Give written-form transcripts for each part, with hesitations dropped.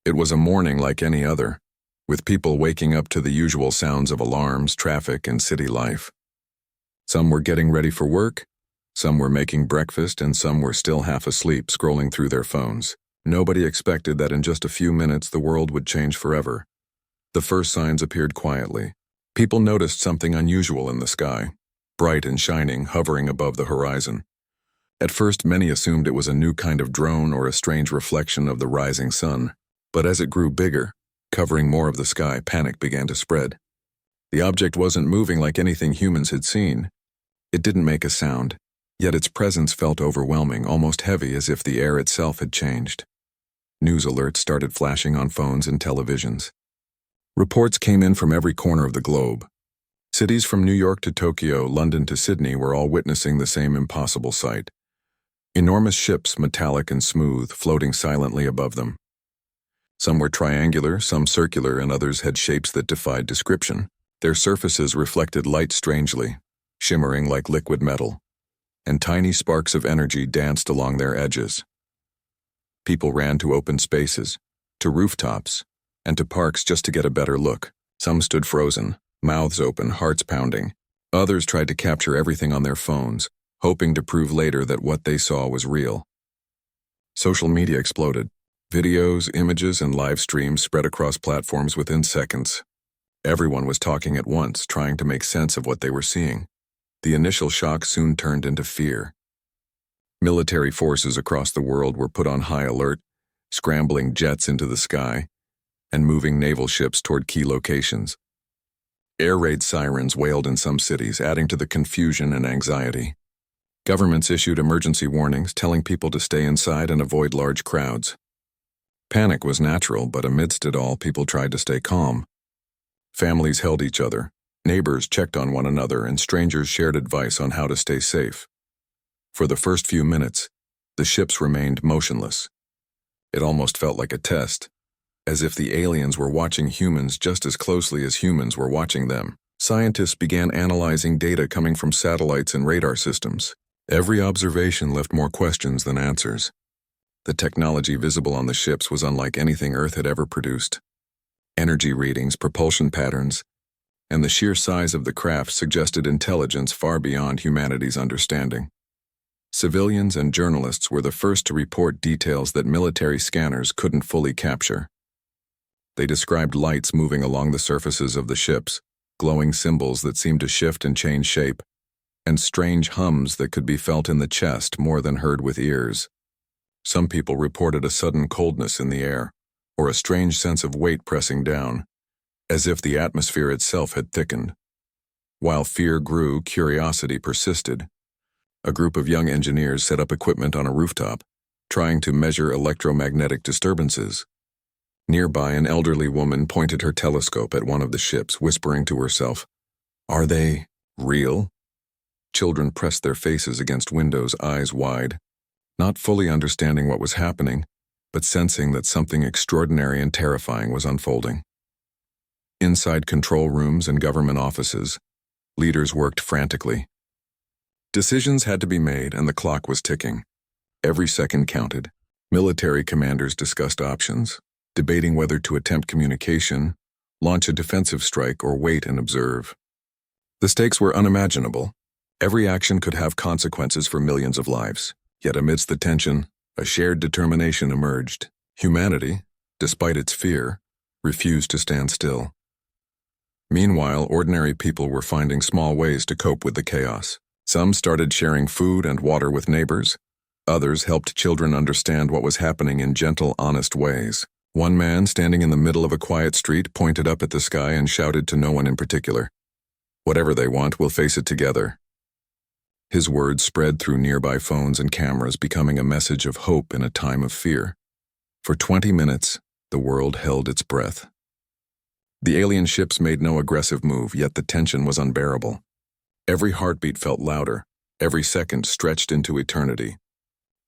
It was a morning like any other, with people waking up to the usual sounds of alarms, traffic, and city life. Some were getting ready for work, some were making breakfast, and some were still half asleep scrolling through their phones. Nobody expected that in just a few minutes the world would change forever. The first signs appeared quietly. People noticed something unusual in the sky, bright and shining, hovering above the horizon. At first, many assumed it was a new kind of drone or a strange reflection of the rising sun. But as it grew bigger, covering more of the sky, panic began to spread. The object wasn't moving like anything humans had seen. It didn't make a sound, yet its presence felt overwhelming, almost heavy, as if the air itself had changed. News alerts started flashing on phones and televisions. Reports came in from every corner of the globe. Cities from New York to Tokyo, London to Sydney were all witnessing the same impossible sight. Enormous ships, metallic and smooth, floating silently above them. Some were triangular, some circular, and others had shapes that defied description. Their surfaces reflected light strangely, shimmering like liquid metal, and tiny sparks of energy danced along their edges. People ran to open spaces, to rooftops, and to parks just to get a better look. Some stood frozen, mouths open, hearts pounding. Others tried to capture everything on their phones, hoping to prove later that what they saw was real. Social media exploded. Videos, images, and live streams spread across platforms within seconds. Everyone was talking at once, trying to make sense of what they were seeing. The initial shock soon turned into fear. Military forces across the world were put on high alert, scrambling jets into the sky and moving naval ships toward key locations. Air raid sirens wailed in some cities, adding to the confusion and anxiety. Governments issued emergency warnings, telling people to stay inside and avoid large crowds. Panic was natural, but amidst it all, people tried to stay calm. Families held each other, neighbors checked on one another, and strangers shared advice on how to stay safe. For the first few minutes, the ships remained motionless. It almost felt like a test, as if the aliens were watching humans just as closely as humans were watching them. Scientists began analyzing data coming from satellites and radar systems. Every observation left more questions than answers. The technology visible on the ships was unlike anything Earth had ever produced. Energy readings, propulsion patterns, and the sheer size of the craft suggested intelligence far beyond humanity's understanding. Civilians and journalists were the first to report details that military scanners couldn't fully capture. They described lights moving along the surfaces of the ships, glowing symbols that seemed to shift and change shape, and strange hums that could be felt in the chest more than heard with ears. Some people reported a sudden coldness in the air, or a strange sense of weight pressing down, as if the atmosphere itself had thickened. While fear grew, curiosity persisted. A group of young engineers set up equipment on a rooftop, trying to measure electromagnetic disturbances. Nearby, an elderly woman pointed her telescope at one of the ships, whispering to herself, "Are they real?" Children pressed their faces against windows, eyes wide, not fully understanding what was happening, but sensing that something extraordinary and terrifying was unfolding. Inside control rooms and government offices, leaders worked frantically. Decisions had to be made, and the clock was ticking. Every second counted. Military commanders discussed options, debating whether to attempt communication, launch a defensive strike, or wait and observe. The stakes were unimaginable. Every action could have consequences for millions of lives. Yet amidst the tension, a shared determination emerged. Humanity, despite its fear, refused to stand still. Meanwhile, ordinary people were finding small ways to cope with the chaos. Some started sharing food and water with neighbors. Others helped children understand what was happening in gentle, honest ways. One man, standing in the middle of a quiet street, pointed up at the sky and shouted to no one in particular, "Whatever they want, we'll face it together." His words spread through nearby phones and cameras, becoming a message of hope in a time of fear. For 20 minutes, the world held its breath. The alien ships made no aggressive move, yet the tension was unbearable. Every heartbeat felt louder, every second stretched into eternity.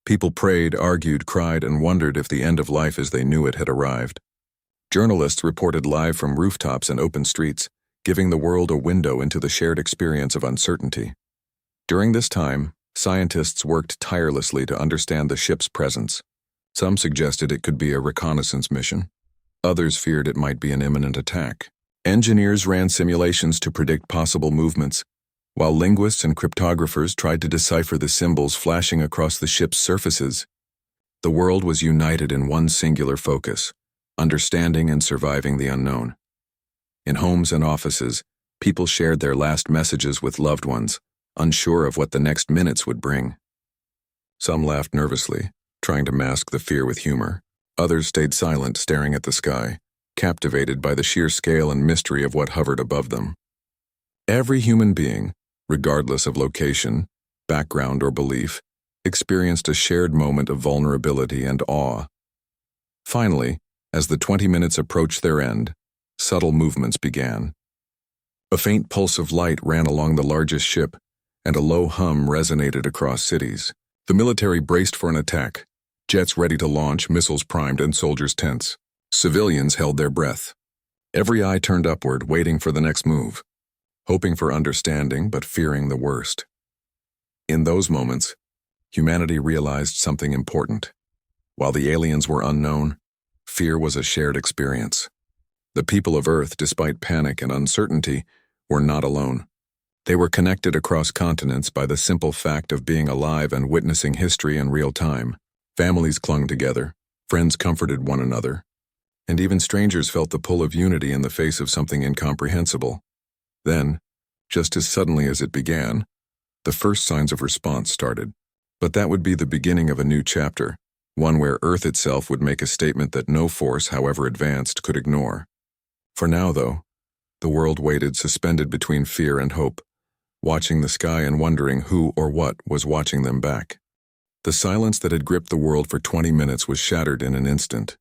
People prayed, argued, cried, and wondered if the end of life as they knew it had arrived. Journalists reported live from rooftops and open streets, giving the world a window into the shared experience of uncertainty. During this time, scientists worked tirelessly to understand the ship's presence. Some suggested it could be a reconnaissance mission, Others feared it might be an imminent attack. Engineers ran simulations to predict possible movements, while linguists and cryptographers tried to decipher the symbols flashing across the ship's surfaces. The world was united in one singular focus: understanding and surviving the unknown. In homes and offices, people shared their last messages with loved ones, unsure of what the next minutes would bring. Some laughed nervously, trying to mask the fear with humor. Others stayed silent, staring at the sky, captivated by the sheer scale and mystery of what hovered above them. Every human being, regardless of location, background, or belief, experienced a shared moment of vulnerability and awe. Finally, as the 20 minutes approached their end, subtle movements began. A faint pulse of light ran along the largest ship, and a low hum resonated across cities. The military braced for an attack, jets ready to launch, missiles primed, and soldiers tense. Civilians held their breath. Every eye turned upward, waiting for the next move, hoping for understanding but fearing the worst. In those moments, humanity realized something important. While the aliens were unknown, fear was a shared experience. The people of Earth, despite panic and uncertainty, were not alone. They were connected across continents by the simple fact of being alive and witnessing history in real time. Families clung together, friends comforted one another, and even strangers felt the pull of unity in the face of something incomprehensible. Then, just as suddenly as it began, the first signs of response started. But that would be the beginning of a new chapter, one where Earth itself would make a statement that no force, however advanced, could ignore. For now, though, the world waited, suspended between fear and hope, watching the sky and wondering who or what was watching them back. The silence that had gripped the world for 20 minutes was shattered in an instant.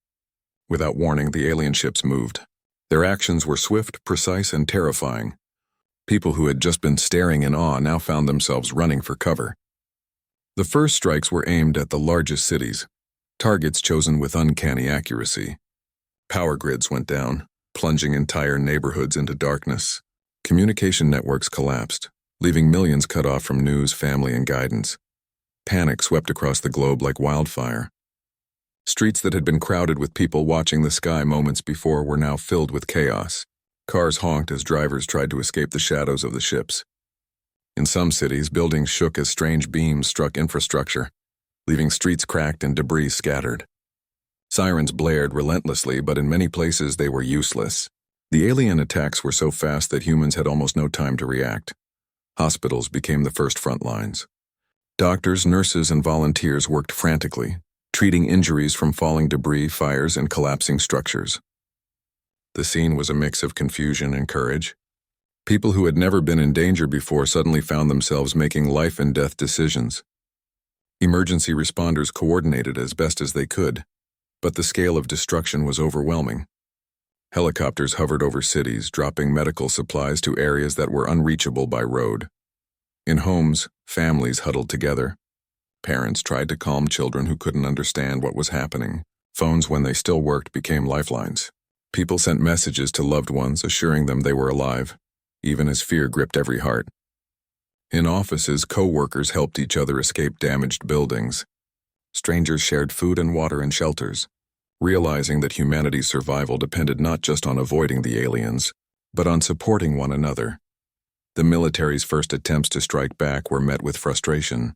Without warning, the alien ships moved. Their actions were swift, precise, and terrifying. People who had just been staring in awe now found themselves running for cover. The first strikes were aimed at the largest cities, targets chosen with uncanny accuracy. Power grids went down, plunging entire neighborhoods into darkness. Communication networks collapsed, leaving millions cut off from news, family, and guidance. Panic swept across the globe like wildfire. Streets that had been crowded with people watching the sky moments before were now filled with chaos. Cars honked as drivers tried to escape the shadows of the ships. In some cities, buildings shook as strange beams struck infrastructure, leaving streets cracked and debris scattered. Sirens blared relentlessly, but in many places they were useless. The alien attacks were so fast that humans had almost no time to react. Hospitals became the first front lines. Doctors, nurses, and volunteers worked frantically, treating injuries from falling debris, fires, and collapsing structures. The scene was a mix of confusion and courage. People who had never been in danger before suddenly found themselves making life and death decisions. Emergency responders coordinated as best as they could, but the scale of destruction was overwhelming. Helicopters hovered over cities, dropping medical supplies to areas that were unreachable by road. In homes, families huddled together. Parents tried to calm children who couldn't understand what was happening. Phones, when they still worked, became lifelines. People sent messages to loved ones, assuring them they were alive, even as fear gripped every heart. In offices, co-workers helped each other escape damaged buildings. Strangers shared food and water in shelters, realizing that humanity's survival depended not just on avoiding the aliens, but on supporting one another. The military's first attempts to strike back were met with frustration.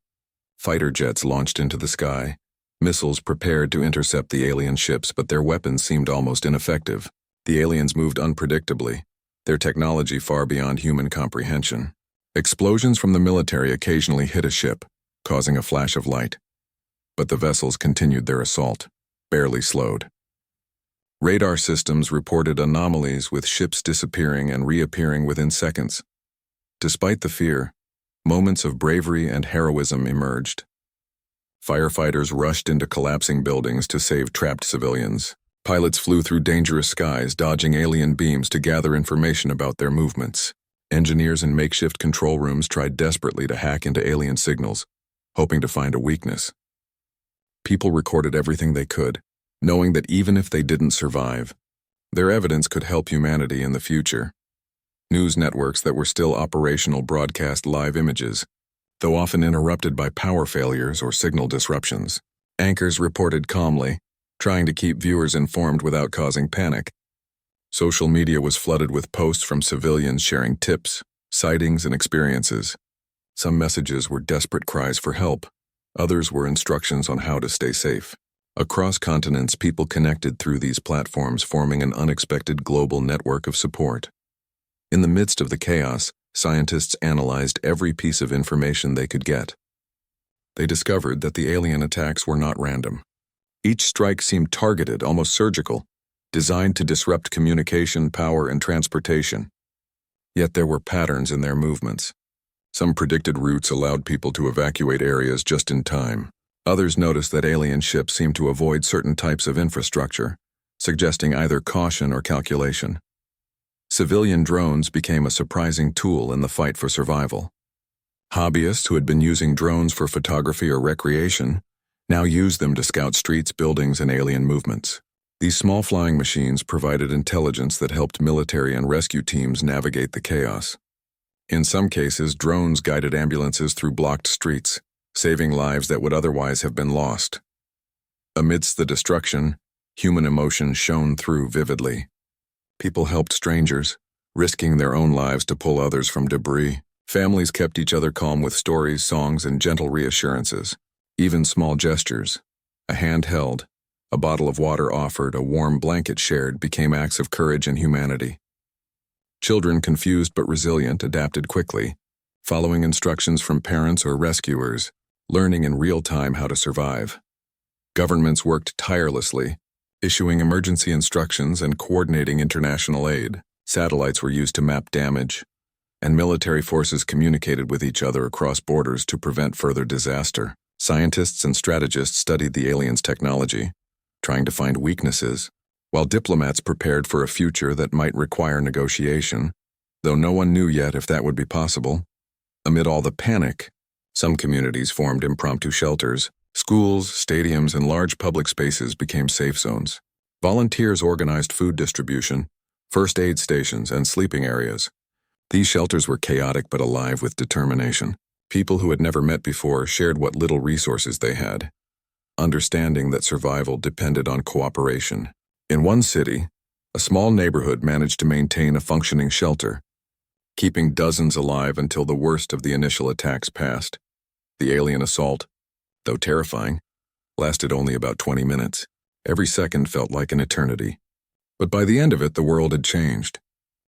Fighter jets launched into the sky, missiles prepared to intercept the alien ships, but their weapons seemed almost ineffective. The aliens moved unpredictably, their technology far beyond human comprehension. Explosions from the military occasionally hit a ship, causing a flash of light. But the vessels continued their assault, barely slowed. Radar systems reported anomalies, with ships disappearing and reappearing within seconds. Despite the fear, moments of bravery and heroism emerged. Firefighters rushed into collapsing buildings to save trapped civilians. Pilots flew through dangerous skies, dodging alien beams to gather information about their movements. Engineers in makeshift control rooms tried desperately to hack into alien signals, hoping to find a weakness. People recorded everything they could, knowing that even if they didn't survive, their evidence could help humanity in the future. News networks that were still operational broadcast live images, though often interrupted by power failures or signal disruptions. Anchors reported calmly, trying to keep viewers informed without causing panic. Social media was flooded with posts from civilians sharing tips, sightings, and experiences. Some messages were desperate cries for help. Others were instructions on how to stay safe. Across continents, people connected through these platforms, forming an unexpected global network of support. In the midst of the chaos, scientists analyzed every piece of information they could get. They discovered that the alien attacks were not random. Each strike seemed targeted, almost surgical, designed to disrupt communication, power, and transportation. Yet there were patterns in their movements. Some predicted routes allowed people to evacuate areas just in time. Others noticed that alien ships seemed to avoid certain types of infrastructure, suggesting either caution or calculation. Civilian drones became a surprising tool in the fight for survival. Hobbyists who had been using drones for photography or recreation now used them to scout streets, buildings, and alien movements. These small flying machines provided intelligence that helped military and rescue teams navigate the chaos. In some cases, drones guided ambulances through blocked streets, saving lives that would otherwise have been lost. Amidst the destruction, human emotion shone through vividly. People helped strangers, risking their own lives to pull others from debris. Families kept each other calm with stories, songs, and gentle reassurances. Even small gestures, a hand held, a bottle of water offered, a warm blanket shared, became acts of courage and humanity. Children, confused but resilient, adapted quickly, following instructions from parents or rescuers, learning in real time how to survive. Governments worked tirelessly, issuing emergency instructions and coordinating international aid. Satellites were used to map damage, and military forces communicated with each other across borders to prevent further disaster. Scientists and strategists studied the aliens' technology, trying to find weaknesses, while diplomats prepared for a future that might require negotiation, though no one knew yet if that would be possible. Amid all the panic, some communities formed impromptu shelters. Schools, stadiums, and large public spaces became safe zones. Volunteers organized food distribution, first aid stations, and sleeping areas. These shelters were chaotic but alive with determination. People who had never met before shared what little resources they had, understanding that survival depended on cooperation. In one city, a small neighborhood managed to maintain a functioning shelter, keeping dozens alive until the worst of the initial attacks passed. The alien assault, though terrifying, lasted only about 20 minutes. Every second felt like an eternity. But by the end of it, the world had changed.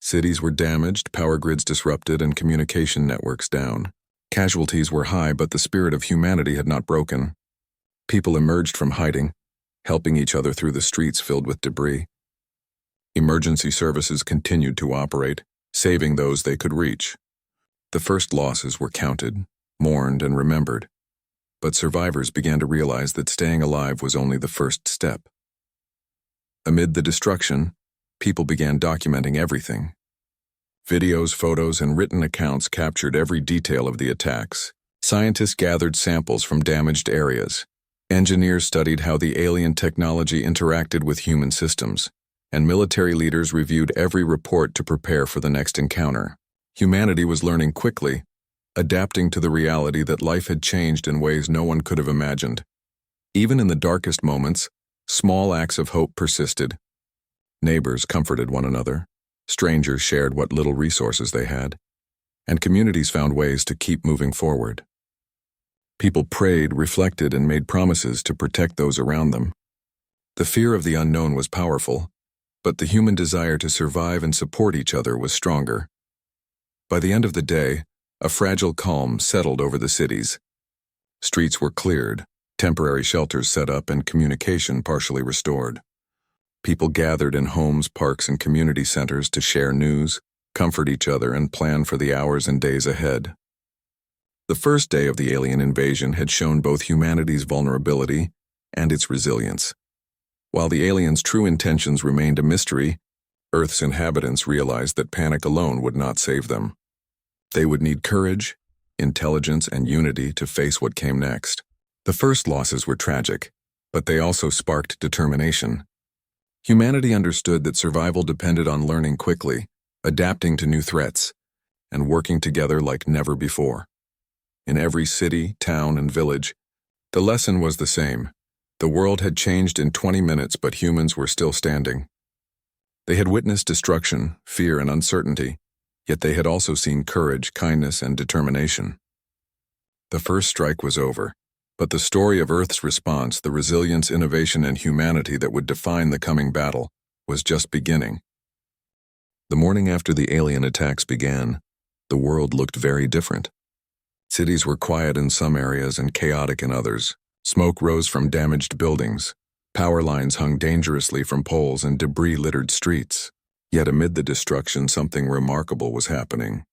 Cities were damaged, power grids disrupted, and communication networks down. Casualties were high, but the spirit of humanity had not broken. People emerged from hiding, helping each other through the streets filled with debris. Emergency services continued to operate, saving those they could reach. The first losses were counted, mourned, and remembered. But survivors began to realize that staying alive was only the first step. Amid the destruction, people began documenting everything. Videos, photos, and written accounts captured every detail of the attacks. Scientists gathered samples from damaged areas. Engineers studied how the alien technology interacted with human systems, and military leaders reviewed every report to prepare for the next encounter. Humanity was learning quickly, adapting to the reality that life had changed in ways no one could have imagined. Even in the darkest moments, small acts of hope persisted. Neighbors comforted one another, strangers shared what little resources they had, and communities found ways to keep moving forward. People prayed, reflected, and made promises to protect those around them. The fear of the unknown was powerful, but the human desire to survive and support each other was stronger. By the end of the day, a fragile calm settled over the cities. Streets were cleared, temporary shelters set up, and communication partially restored. People gathered in homes, parks, and community centers to share news, comfort each other, and plan for the hours and days ahead. The first day of the alien invasion had shown both humanity's vulnerability and its resilience. While the aliens' true intentions remained a mystery, Earth's inhabitants realized that panic alone would not save them. They would need courage, intelligence, and unity to face what came next. The first losses were tragic, but they also sparked determination. Humanity understood that survival depended on learning quickly, adapting to new threats, and working together like never before. In every city, town, and village, the lesson was the same: The world had changed in 20 minutes, but humans were still standing. They had witnessed destruction, fear, and uncertainty, yet they had also seen courage, kindness, and determination. The first strike was over, but the story of Earth's response, the resilience, innovation, and humanity that would define the coming battle, was just beginning. The morning after the alien attacks began, the world looked very different. Cities were quiet in some areas and chaotic in others. Smoke rose from damaged buildings. Power lines hung dangerously from poles and debris littered streets. Yet amid the destruction, something remarkable was happening.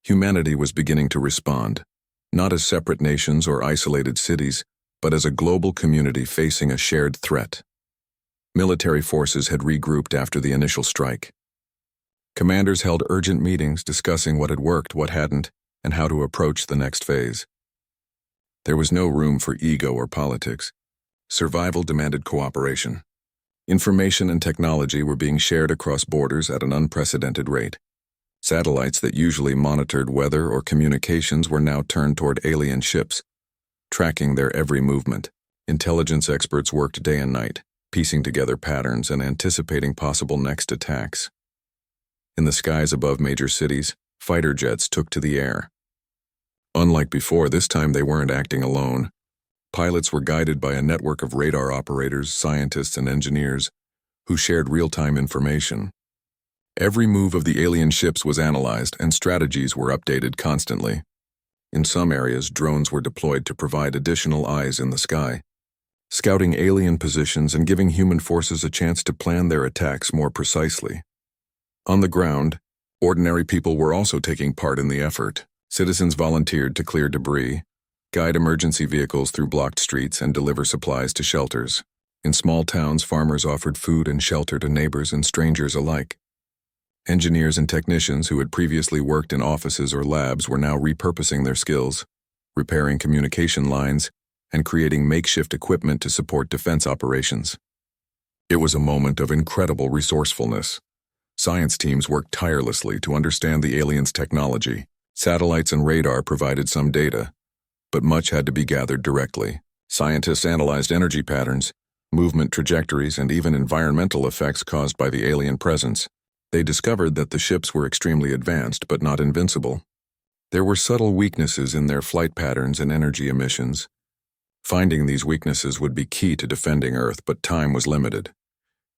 Humanity was beginning to respond, not as separate nations or isolated cities, but as a global community facing a shared threat. Military forces had regrouped after the initial strike. Commanders held urgent meetings discussing what had worked, what hadn't, and how to approach the next phase. There was no room for ego or politics. Survival demanded cooperation. Information and technology were being shared across borders at an unprecedented rate. Satellites that usually monitored weather or communications were now turned toward alien ships, tracking their every movement. Intelligence experts worked day and night, piecing together patterns and anticipating possible next attacks. In the skies above major cities, fighter jets took to the air. Unlike before, this time they weren't acting alone. Pilots were guided by a network of radar operators, scientists, and engineers who shared real-time information. Every move of the alien ships was analyzed, and strategies were updated constantly. In some areas, drones were deployed to provide additional eyes in the sky, scouting alien positions and giving human forces a chance to plan their attacks more precisely. On the ground, ordinary people were also taking part in the effort. Citizens volunteered to clear debris, guide emergency vehicles through blocked streets, and deliver supplies to shelters. In small towns, farmers offered food and shelter to neighbors and strangers alike. Engineers and technicians who had previously worked in offices or labs were now repurposing their skills, repairing communication lines, and creating makeshift equipment to support defense operations. It was a moment of incredible resourcefulness. Science teams worked tirelessly to understand the aliens' technology. Satellites and radar provided some data, but much had to be gathered directly. Scientists analyzed energy patterns, movement trajectories, and even environmental effects caused by the alien presence. They discovered that the ships were extremely advanced but not invincible. There were subtle weaknesses in their flight patterns and energy emissions. Finding these weaknesses would be key to defending Earth, but time was limited.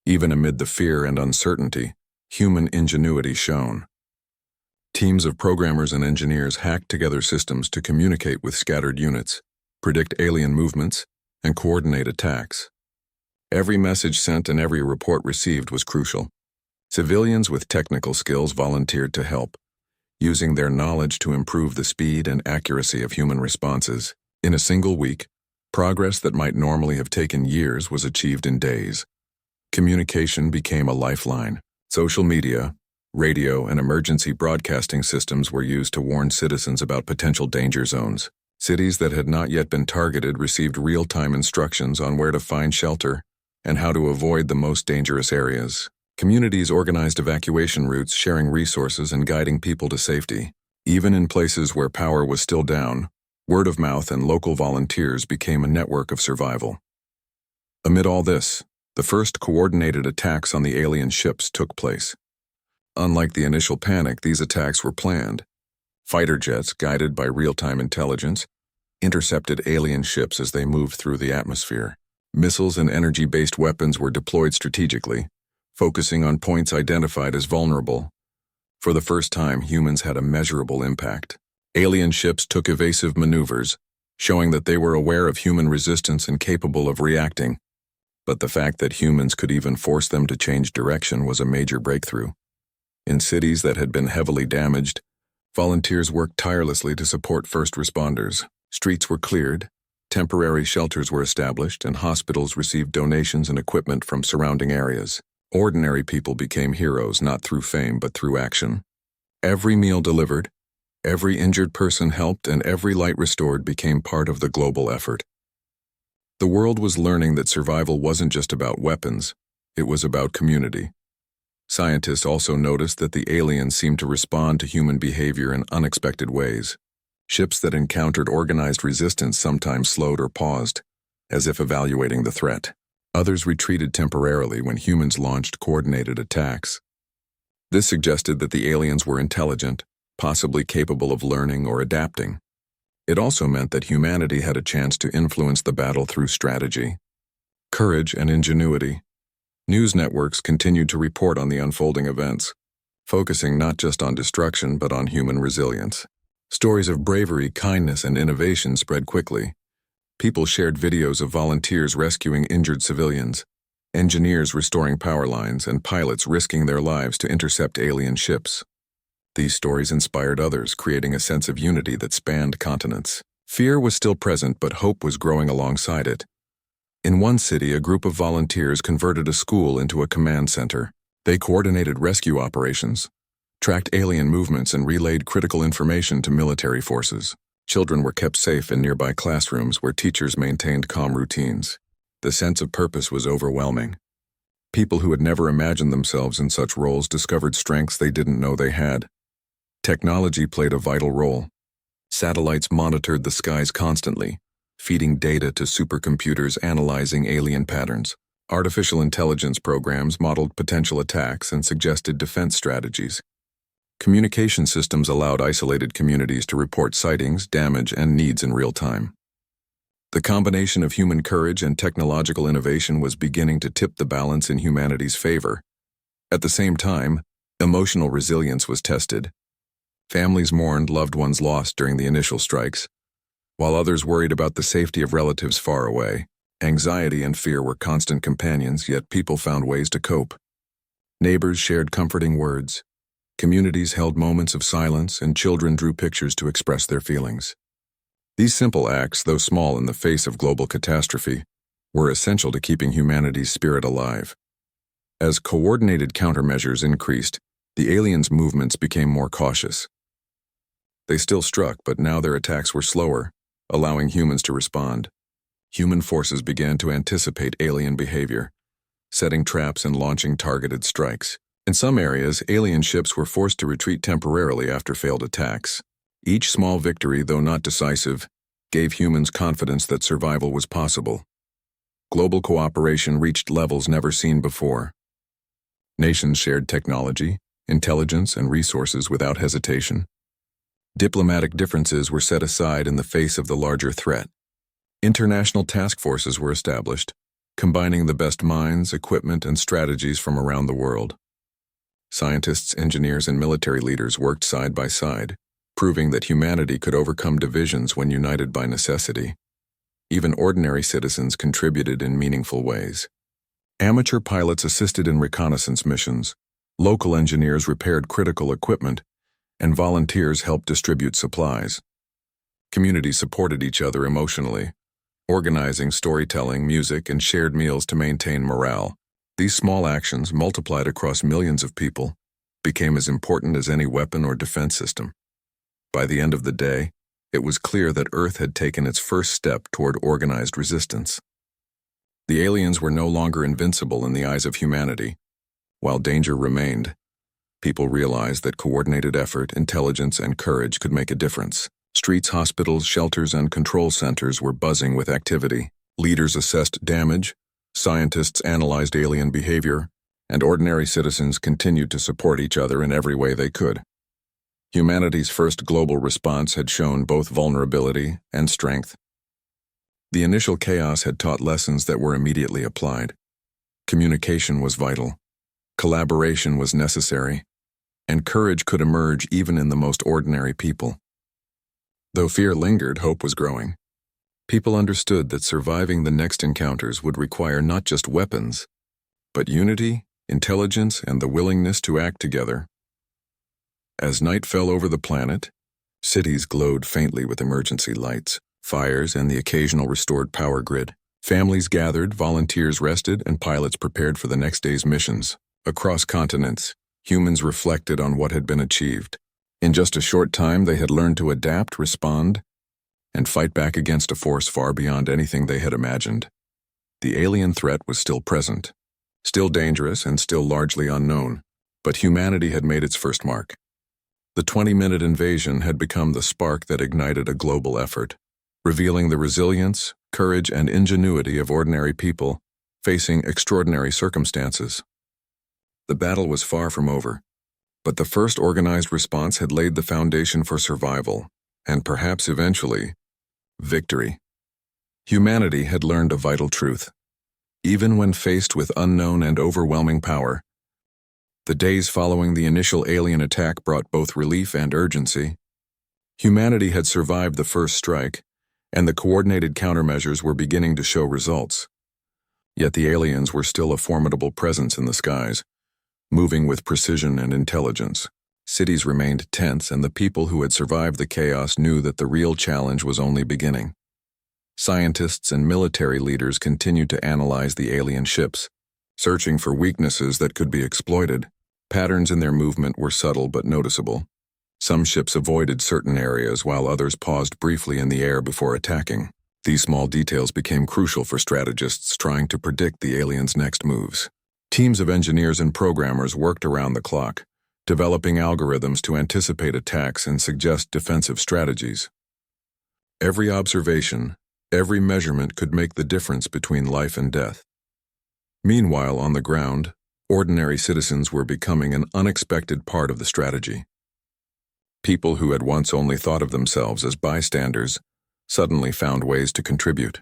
Even amid the fear and uncertainty, human ingenuity shone. Teams of programmers and engineers hacked together systems to communicate with scattered units, predict alien movements, and coordinate attacks. Every message sent and every report received was crucial. Civilians with technical skills volunteered to help, using their knowledge to improve the speed and accuracy of human responses. In a single week, progress that might normally have taken years was achieved in days. Communication became a lifeline. Social media, radio, and emergency broadcasting systems were used to warn citizens about potential danger zones. Cities that had not yet been targeted received real-time instructions on where to find shelter and how to avoid the most dangerous areas. Communities organized evacuation routes, sharing resources and guiding people to safety. Even in places where power was still down, word of mouth and local volunteers became a network of survival. Amid all this, the first coordinated attacks on the alien ships took place. Unlike the initial panic, these attacks were planned. Fighter jets, guided by real-time intelligence, intercepted alien ships as they moved through the atmosphere. Missiles and energy-based weapons were deployed strategically, focusing on points identified as vulnerable. For the first time, humans had a measurable impact. Alien ships took evasive maneuvers, showing that they were aware of human resistance and capable of reacting. But the fact that humans could even force them to change direction was a major breakthrough. In cities that had been heavily damaged, volunteers worked tirelessly to support first responders. Streets were cleared, temporary shelters were established, and hospitals received donations and equipment from surrounding areas. Ordinary people became heroes not through fame but through action. Every meal delivered, every injured person helped, and every light restored became part of the global effort. The world was learning that survival wasn't just about weapons, it was about community. Scientists also noticed that the aliens seemed to respond to human behavior in unexpected ways. Ships that encountered organized resistance sometimes slowed or paused, as if evaluating the threat. Others retreated temporarily when humans launched coordinated attacks. This suggested that the aliens were intelligent, possibly capable of learning or adapting. It also meant that humanity had a chance to influence the battle through strategy, courage, and ingenuity. News networks continued to report on the unfolding events, focusing not just on destruction but on human resilience. Stories of bravery, kindness, and innovation spread quickly. People shared videos of volunteers rescuing injured civilians, engineers restoring power lines, and pilots risking their lives to intercept alien ships. These stories inspired others, creating a sense of unity that spanned continents. Fear was still present, but hope was growing alongside it. In one city, a group of volunteers converted a school into a command center. They coordinated rescue operations, tracked alien movements, and relayed critical information to military forces. Children were kept safe in nearby classrooms where teachers maintained calm routines. The sense of purpose was overwhelming. People who had never imagined themselves in such roles discovered strengths they didn't know they had. Technology played a vital role. Satellites monitored the skies constantly, feeding data to supercomputers analyzing alien patterns. Artificial intelligence programs modeled potential attacks and suggested defense strategies. Communication systems allowed isolated communities to report sightings, damage, and needs in real time. The combination of human courage and technological innovation was beginning to tip the balance in humanity's favor. At the same time, emotional resilience was tested. Families mourned loved ones lost during the initial strikes, while others worried about the safety of relatives far away. Anxiety and fear were constant companions, yet people found ways to cope. Neighbors shared comforting words. Communities held moments of silence, and children drew pictures to express their feelings. These simple acts, though small in the face of global catastrophe, were essential to keeping humanity's spirit alive. As coordinated countermeasures increased, the aliens' movements became more cautious. They still struck, but now their attacks were slower, allowing humans to respond. Human forces began to anticipate alien behavior, setting traps and launching targeted strikes. In some areas, alien ships were forced to retreat temporarily after failed attacks. Each small victory, though not decisive, gave humans confidence that survival was possible. Global cooperation reached levels never seen before. Nations shared technology, intelligence, and resources without hesitation. Diplomatic differences were set aside in the face of the larger threat. International task forces were established, combining the best minds, equipment, and strategies from around the world. Scientists, engineers, and military leaders worked side by side, proving that humanity could overcome divisions when united by necessity. Even ordinary citizens contributed in meaningful ways. Amateur pilots assisted in reconnaissance missions, local engineers repaired critical equipment, and volunteers helped distribute supplies. Communities supported each other emotionally, organizing storytelling, music, and shared meals to maintain morale. These small actions, multiplied across millions of people, became as important as any weapon or defense system. By the end of the day, it was clear that Earth had taken its first step toward organized resistance. The aliens were no longer invincible in the eyes of humanity. While danger remained, people realized that coordinated effort, intelligence, and courage could make a difference. Streets, hospitals, shelters, and control centers were buzzing with activity. Leaders assessed damage, scientists analyzed alien behavior, and ordinary citizens continued to support each other in every way they could. Humanity's first global response had shown both vulnerability and strength. The initial chaos had taught lessons that were immediately applied. Communication was vital, collaboration was necessary, and courage could emerge even in the most ordinary people. Though fear lingered, hope was growing. People understood that surviving the next encounters would require not just weapons, but unity, intelligence, and the willingness to act together. As night fell over the planet, cities glowed faintly with emergency lights, fires, and the occasional restored power grid. Families gathered, volunteers rested, and pilots prepared for the next day's missions. Across continents, humans reflected on what had been achieved. In just a short time, they had learned to adapt, respond, and fight back against a force far beyond anything they had imagined. The alien threat was still present, still dangerous, and still largely unknown, but humanity had made its first mark. The 20-minute invasion had become the spark that ignited a global effort. revealing the resilience, courage, and ingenuity of ordinary people facing extraordinary circumstances. The battle was far from over, but the first organized response had laid the foundation for survival, and perhaps eventually, victory. Humanity had learned a vital truth. Even when faced with unknown and overwhelming power, the days following the initial alien attack brought both relief and urgency. Humanity had survived the first strike, and the coordinated countermeasures were beginning to show results. Yet the aliens were still a formidable presence in the skies, moving with precision and intelligence. Cities remained tense, and the people who had survived the chaos knew that the real challenge was only beginning. Scientists and military leaders continued to analyze the alien ships, searching for weaknesses that could be exploited. Patterns in their movement were subtle but noticeable. Some ships avoided certain areas while others paused briefly in the air before attacking. These small details became crucial for strategists trying to predict the aliens' next moves. Teams of engineers and programmers worked around the clock, developing algorithms to anticipate attacks and suggest defensive strategies. Every observation, every measurement could make the difference between life and death. Meanwhile, on the ground, ordinary citizens were becoming an unexpected part of the strategy. People who had once only thought of themselves as bystanders suddenly found ways to contribute.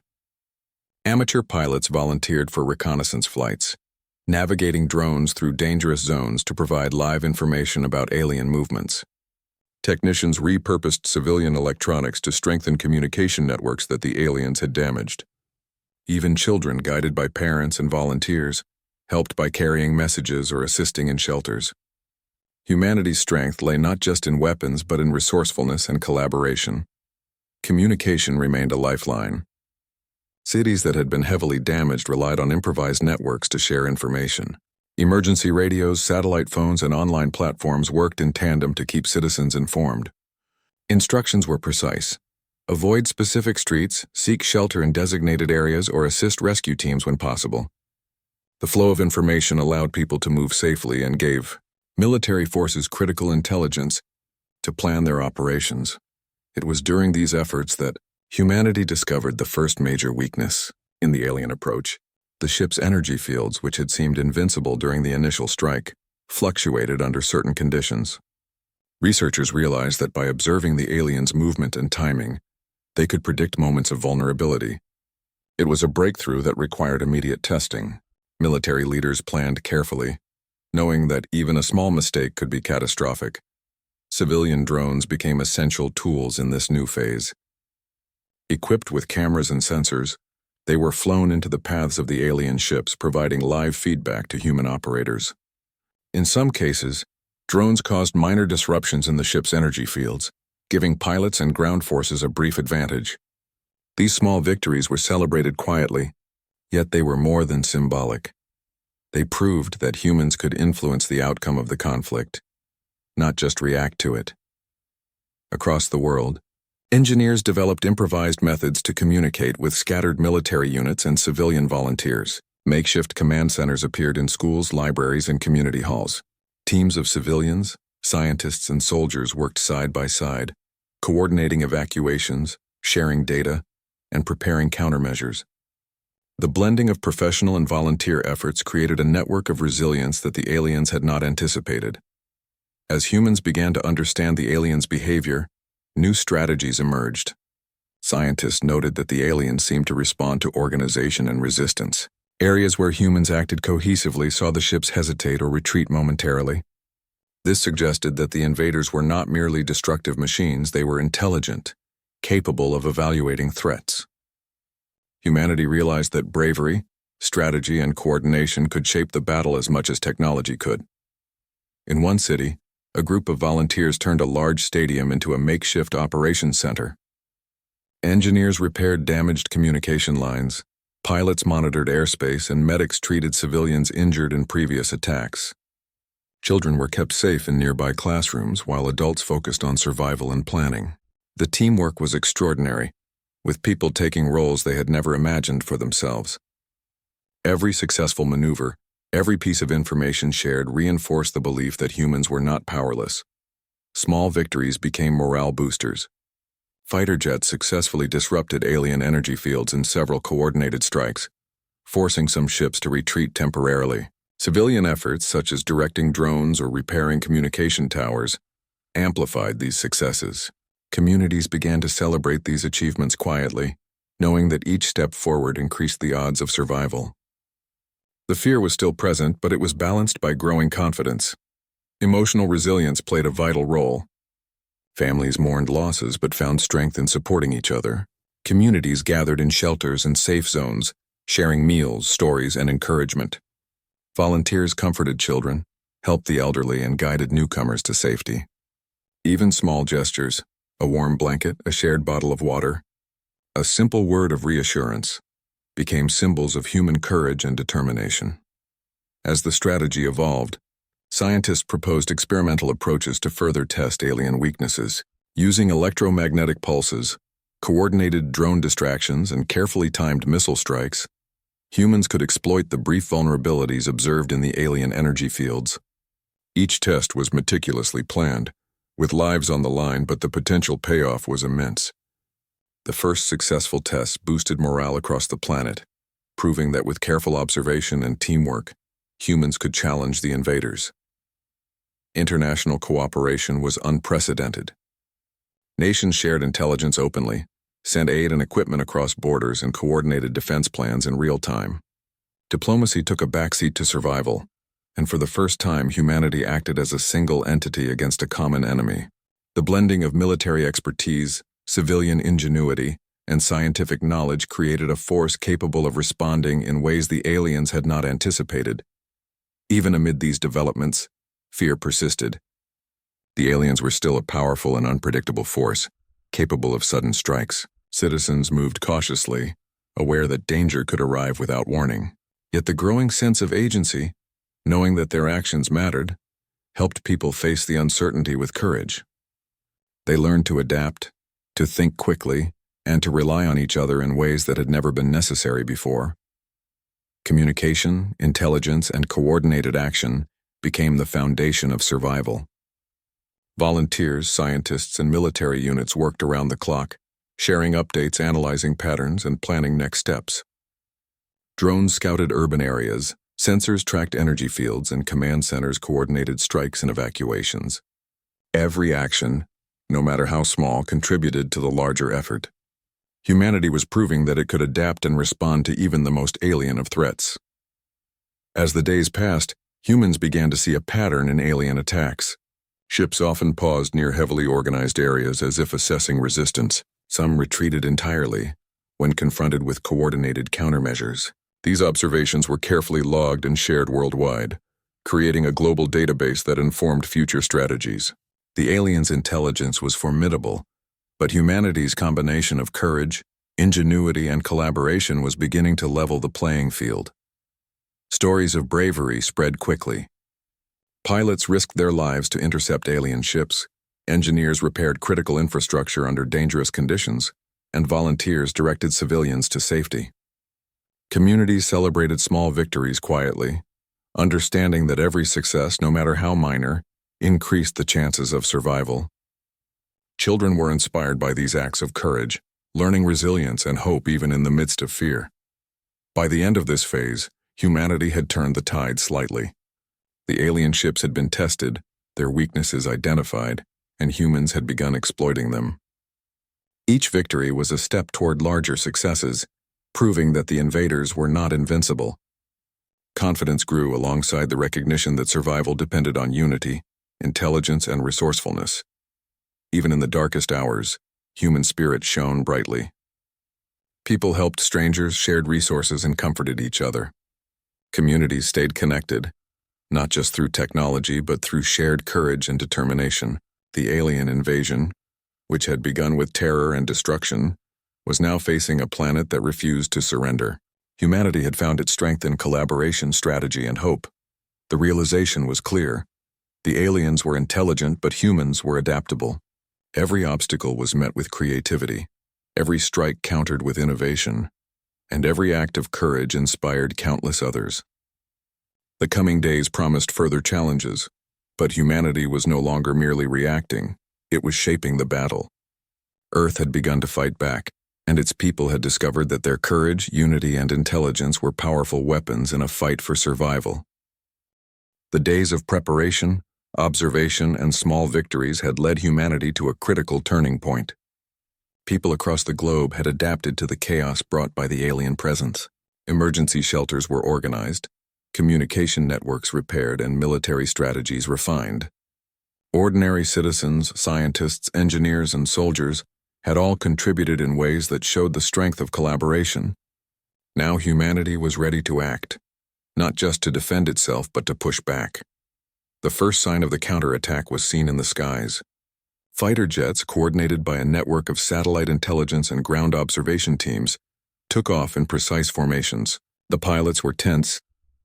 Amateur pilots volunteered for reconnaissance flights, navigating drones through dangerous zones to provide live information about alien movements. Technicians repurposed civilian electronics to strengthen communication networks that the aliens had damaged. Even children, guided by parents and volunteers, helped by carrying messages or assisting in shelters. Humanity's strength lay not just in weapons but in resourcefulness and collaboration. Communication remained a lifeline. Cities that had been heavily damaged relied on improvised networks to share information. Emergency radios, satellite phones, and online platforms worked in tandem to keep citizens informed. Instructions were precise. Avoid specific streets, seek shelter in designated areas, or assist rescue teams when possible. The flow of information allowed people to move safely and gave military forces critical intelligence to plan their operations. It was during these efforts that humanity discovered the first major weakness in the alien approach. The ship's energy fields, which had seemed invincible during the initial strike, fluctuated under certain conditions. Researchers realized that by observing the aliens' movement and timing, they could predict moments of vulnerability. It was a breakthrough that required immediate testing. Military leaders planned carefully, knowing that even a small mistake could be catastrophic. Civilian drones became essential tools in this new phase. Equipped with cameras and sensors, they were flown into the paths of the alien ships, providing live feedback to human operators. In some cases, drones caused minor disruptions in the ship's energy fields, giving pilots and ground forces a brief advantage. These small victories were celebrated quietly, yet they were more than symbolic. They proved that humans could influence the outcome of the conflict, not just react to it. Across the world, engineers developed improvised methods to communicate with scattered military units and civilian volunteers. Makeshift command centers appeared in schools, libraries, and community halls. Teams of civilians, scientists, and soldiers worked side by side, coordinating evacuations, sharing data, and preparing countermeasures. The blending of professional and volunteer efforts created a network of resilience that the aliens had not anticipated. As humans began to understand the aliens' behavior, new strategies emerged. Scientists noted that the aliens seemed to respond to organization and resistance. Areas where humans acted cohesively saw the ships hesitate or retreat momentarily. This suggested that the invaders were not merely destructive machines, they were intelligent, capable of evaluating threats. Humanity realized that bravery, strategy, and coordination could shape the battle as much as technology could. In one city, a group of volunteers turned a large stadium into a makeshift operations center. Engineers repaired damaged communication lines, pilots monitored airspace, and medics treated civilians injured in previous attacks. Children were kept safe in nearby classrooms while adults focused on survival and planning. The teamwork was extraordinary, with people taking roles they had never imagined for themselves. Every successful maneuver, every piece of information shared reinforced the belief that humans were not powerless. Small victories became morale boosters. fighter jets successfully disrupted alien energy fields in several coordinated strikes, forcing some ships to retreat temporarily. Civilian efforts, such as directing drones or repairing communication towers, amplified these successes. Communities began to celebrate these achievements quietly, knowing that each step forward increased the odds of survival. The fear was still present, but it was balanced by growing confidence. Emotional resilience played a vital role. Families mourned losses but found strength in supporting each other. Communities gathered in shelters and safe zones, sharing meals, stories, and encouragement. Volunteers comforted children, helped the elderly, and guided newcomers to safety. Even small gestures, a warm blanket, a shared bottle of water, a simple word of reassurance, became symbols of human courage and determination. As the strategy evolved, scientists proposed experimental approaches to further test alien weaknesses. Using electromagnetic pulses, coordinated drone distractions, and carefully timed missile strikes, humans could exploit the brief vulnerabilities observed in the alien energy fields. Each test was meticulously planned, with lives on the line, but the potential payoff was immense. The first successful tests boosted morale across the planet, proving that with careful observation and teamwork, humans could challenge the invaders. International cooperation was unprecedented. Nations shared intelligence openly, sent aid and equipment across borders, and coordinated defense plans in real time. Diplomacy took a backseat to survival, and for the first time humanity acted as a single entity against a common enemy. The blending of military expertise, civilian ingenuity, and scientific knowledge created a force capable of responding in ways the aliens had not anticipated. Even amid these developments, fear persisted. The aliens were still a powerful and unpredictable force, capable of sudden strikes. Citizens moved cautiously, aware that danger could arrive without warning. Yet the growing sense of agency, knowing that their actions mattered, helped people face the uncertainty with courage. They learned to adapt, to think quickly, and to rely on each other in ways that had never been necessary before. Communication, intelligence, and coordinated action became the foundation of survival. Volunteers, scientists, and military units worked around the clock, sharing updates, analyzing patterns, and planning next steps. Drones scouted urban areas, sensors tracked energy fields, and command centers coordinated strikes and evacuations. Every action, no matter how small, contributed to the larger effort. Humanity was proving that it could adapt and respond to even the most alien of threats. As the days passed, humans began to see a pattern in alien attacks. Ships often paused near heavily organized areas as if assessing resistance. Some retreated entirely when confronted with coordinated countermeasures. These observations were carefully logged and shared worldwide, creating a global database that informed future strategies. The aliens' intelligence was formidable, but humanity's combination of courage, ingenuity, and collaboration was beginning to level the playing field. Stories of bravery spread quickly. Pilots risked their lives to intercept alien ships, engineers repaired critical infrastructure under dangerous conditions, and volunteers directed civilians to safety. Communities celebrated small victories quietly, understanding that every success, no matter how minor, increased the chances of survival. Children were inspired by these acts of courage, learning resilience and hope even in the midst of fear. By the end of this phase, humanity had turned the tide slightly. The alien ships had been tested, their weaknesses identified, and humans had begun exploiting them. Each victory was a step toward larger successes, proving that the invaders were not invincible. Confidence grew alongside the recognition that survival depended on unity, intelligence, and resourcefulness. Even in the darkest hours, human spirit shone brightly. People helped strangers, shared resources, and comforted each other. Communities stayed connected, not just through technology, but through shared courage and determination. The alien invasion, which had begun with terror and destruction, was now facing a planet that refused to surrender. Humanity had found its strength in collaboration, strategy, and hope. The realization was clear. The aliens were intelligent, but humans were adaptable. Every obstacle was met with creativity, every strike countered with innovation, and every act of courage inspired countless others. The coming days promised further challenges, but humanity was no longer merely reacting, it was shaping the battle. Earth had begun to fight back, and its people had discovered that their courage, unity, and intelligence were powerful weapons in a fight for survival. The days of preparation, observation, and small victories had led humanity to a critical turning point. People across the globe had adapted to the chaos brought by the alien presence. Emergency shelters were organized, communication networks repaired, and military strategies refined. Ordinary citizens, scientists, engineers, and soldiers had all contributed in ways that showed the strength of collaboration. Now humanity was ready to act, not just to defend itself but to push back. The first sign of the counterattack was seen in the skies. Fighter jets, coordinated by a network of satellite intelligence and ground observation teams, took off in precise formations. The pilots were tense,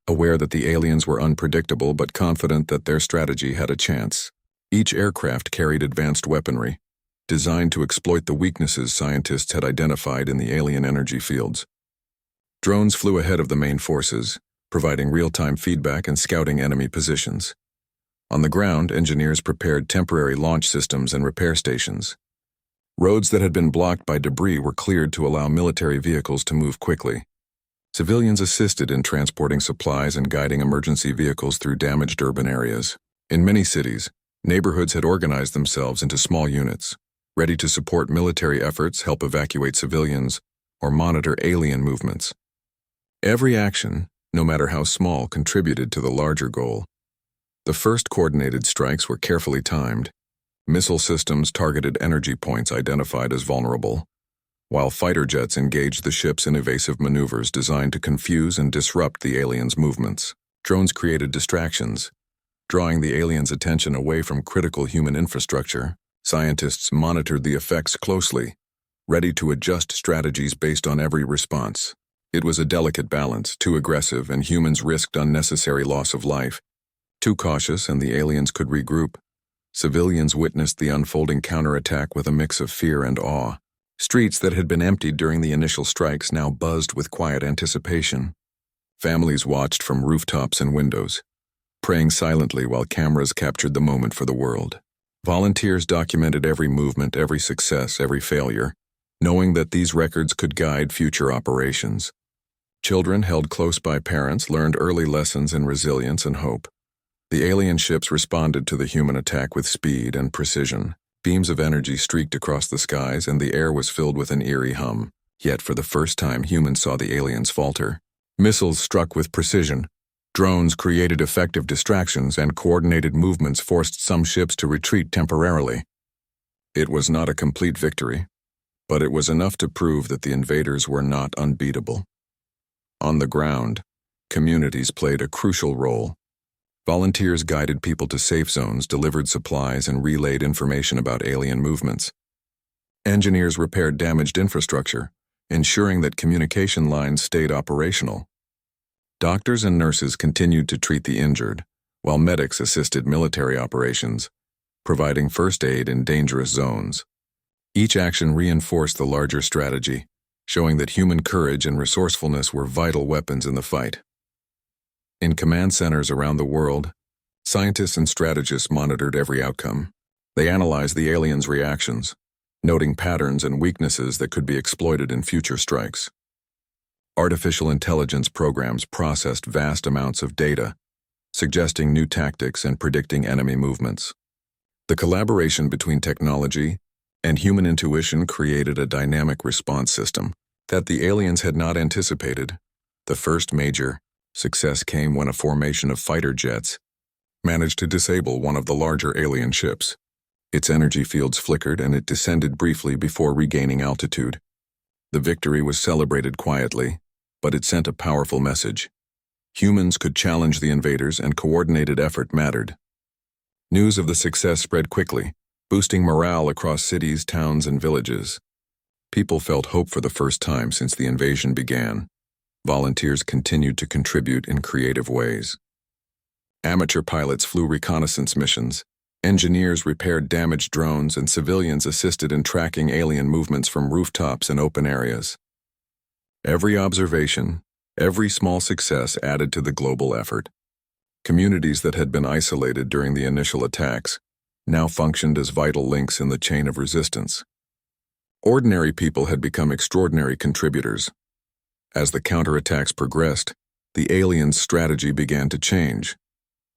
aware that the aliens were unpredictable but confident that their strategy had a chance. Each aircraft carried advanced weaponry, designed to exploit the weaknesses scientists had identified in the alien energy fields. Drones flew ahead of the main forces, providing real-time feedback and scouting enemy positions. On the ground, engineers prepared temporary launch systems and repair stations. Roads that had been blocked by debris were cleared to allow military vehicles to move quickly. Civilians assisted in transporting supplies and guiding emergency vehicles through damaged urban areas. In many cities, neighborhoods had organized themselves into small units, ready to support military efforts, help evacuate civilians, or monitor alien movements. Every action, no matter how small, contributed to the larger goal. The first coordinated strikes were carefully timed. Missile systems targeted energy points identified as vulnerable, while fighter jets engaged the ships in evasive maneuvers designed to confuse and disrupt the aliens' movements. Drones created distractions, drawing the aliens' attention away from critical human infrastructure. Scientists monitored the effects closely, ready to adjust strategies based on every response. It was a delicate balance, too aggressive and humans risked unnecessary loss of life. Too cautious and the aliens could regroup. Civilians witnessed the unfolding counterattack with a mix of fear and awe. Streets that had been emptied during the initial strikes now buzzed with quiet anticipation. Families watched from rooftops and windows, praying silently while cameras captured the moment for the world. Volunteers documented every movement, every success, every failure, knowing that these records could guide future operations. Children held close by parents learned early lessons in resilience and hope. The alien ships responded to the human attack with speed and precision. Beams of energy streaked across the skies and the air was filled with an eerie hum. Yet for the first time humans saw the aliens falter. Missiles struck with precision. Drones created effective distractions and coordinated movements forced some ships to retreat temporarily. It was not a complete victory, but it was enough to prove that the invaders were not unbeatable. On the ground, communities played a crucial role. Volunteers guided people to safe zones, delivered supplies, and relayed information about alien movements. Engineers repaired damaged infrastructure, ensuring that communication lines stayed operational. Doctors and nurses continued to treat the injured, while medics assisted military operations, providing first aid in dangerous zones. Each action reinforced the larger strategy, showing that human courage and resourcefulness were vital weapons in the fight. In command centers around the world, scientists and strategists monitored every outcome. They analyzed the aliens' reactions, noting patterns and weaknesses that could be exploited in future strikes. Artificial intelligence programs processed vast amounts of data, suggesting new tactics and predicting enemy movements. The collaboration between technology and human intuition created a dynamic response system that the aliens had not anticipated. The first major success came when a formation of fighter jets managed to disable one of the larger alien ships. Its energy fields flickered and it descended briefly before regaining altitude. The victory was celebrated quietly, but it sent a powerful message. Humans could challenge the invaders and coordinated effort mattered. News of the success spread quickly, boosting morale across cities, towns, and villages. People felt hope for the first time since the invasion began. Volunteers continued to contribute in creative ways. Amateur pilots flew reconnaissance missions, engineers repaired damaged drones, and civilians assisted in tracking alien movements from rooftops and open areas. Every observation, every small success added to the global effort. Communities that had been isolated during the initial attacks now functioned as vital links in the chain of resistance. Ordinary people had become extraordinary contributors. As the counterattacks progressed, the aliens' strategy began to change.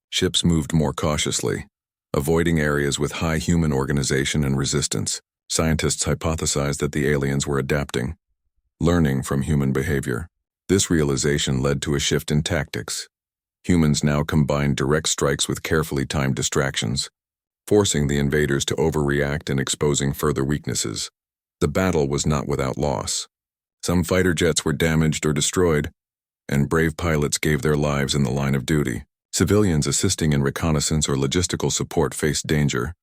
Ships moved more cautiously, avoiding areas with high human organization and resistance. Scientists hypothesized that the aliens were adapting, learning from human behavior. This realization led to a shift in tactics. Humans now combined direct strikes with carefully timed distractions, forcing the invaders to overreact and exposing further weaknesses. The battle was not without loss. Some fighter jets were damaged or destroyed, and brave pilots gave their lives in the line of duty. Civilians assisting in reconnaissance or logistical support faced danger,